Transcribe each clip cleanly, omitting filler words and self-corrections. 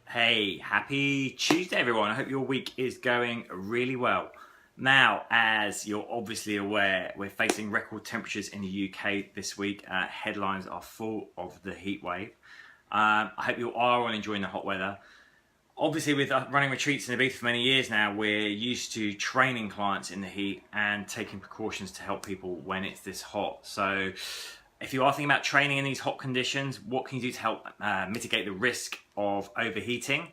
Hey, happy Tuesday everyone. I hope your week is going really well. Now, as you're obviously aware, we're facing record temperatures in the UK this week. Headlines are full of the heat wave. I hope you are all enjoying the hot weather. Obviously, with running retreats in Ibiza for many years now, we're used to training clients in the heat and taking precautions to help people when it's this hot. So if you are thinking about training in these hot conditions, what can you do to help mitigate the risk of overheating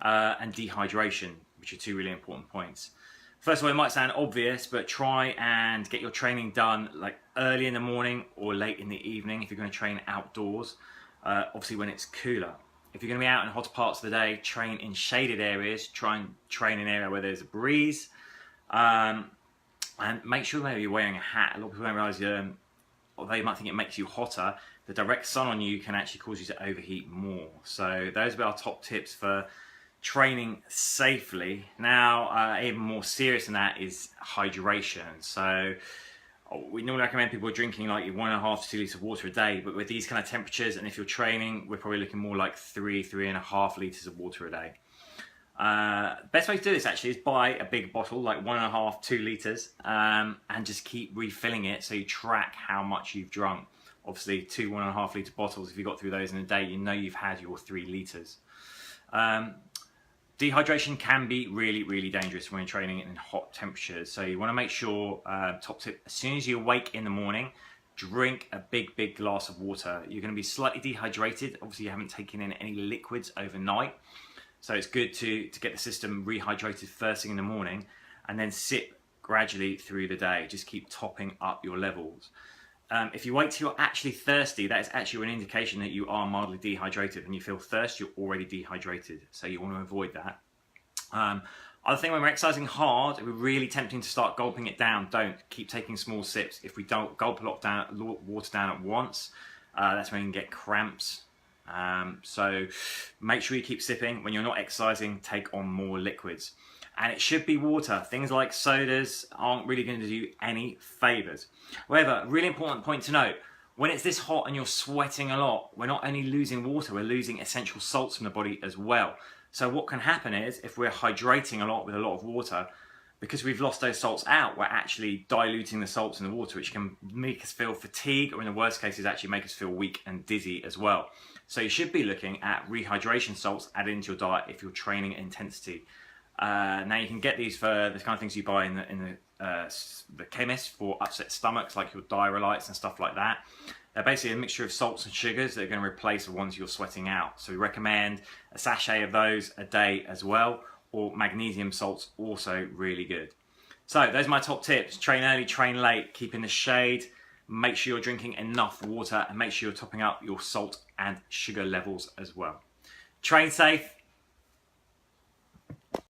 and dehydration, which are two really important points. First of all, it might sound obvious, but try and get your training done like early in the morning or late in the evening if you're going to train outdoors, obviously when it's cooler. If you're going to be out in hotter parts of the day, train in shaded areas. Try and train in an area where there's a breeze. And make sure maybe you're wearing a hat. A lot of people don't realise, although you might think it makes you hotter, the direct sun on you can actually cause you to overheat more. So those are our top tips for training safely. Now, even more serious than that is hydration. So we normally recommend people drinking like 1.5 to 2 litres of water a day, but with these kind of temperatures, and if you're training, we're probably looking more like 3.5 litres of water a day. Best way to do this actually is buy a big bottle, like 1.5, 2 litres, and just keep refilling it so you track how much you've drunk. Obviously, 2 1.5 litre bottles, if you got through those in a day, you know you've had your 3 litres. Dehydration can be really, really dangerous when you're training in hot temperatures. So you want to make sure, top tip, as soon as you wake in the morning, drink a big glass of water. You're going to be slightly dehydrated. Obviously, you haven't taken in any liquids overnight. So it's good to get the system rehydrated first thing in the morning and then sip gradually through the day. Just keep topping up your levels. If you wait till you're actually thirsty, that is actually an indication that you are mildly dehydrated. When you feel thirst, you're already dehydrated. So you want to avoid that. Other thing, when we're exercising hard, if we're really tempting to start gulping it down, don't. Keep taking small sips. If we don't gulp a lot water down at once, that's when you can get cramps. So make sure you keep sipping. When you're not exercising, take on more liquids. And it should be water. Things like sodas aren't really going to do any favours. However, really important point to note, when it's this hot and you're sweating a lot, we're not only losing water, we're losing essential salts from the body as well. So what can happen is, if we're hydrating a lot with a lot of water, because we've lost those salts out, we're actually diluting the salts in the water, which can make us feel fatigued, or in the worst cases, actually make us feel weak and dizzy as well. So you should be looking at rehydration salts added into your diet if you're training at intensity. Now you can get these for the kind of things you buy in the chemist for upset stomachs, like your Diarylites and stuff like that. They're basically a mixture of salts and sugars that are going to replace the ones you're sweating out. So we recommend a sachet of those a day as well, or magnesium salts, also really good. So those are my top tips. Train early, train late, keep in the shade, make sure you're drinking enough water, and make sure you're topping up your salt and sugar levels as well. Train safe.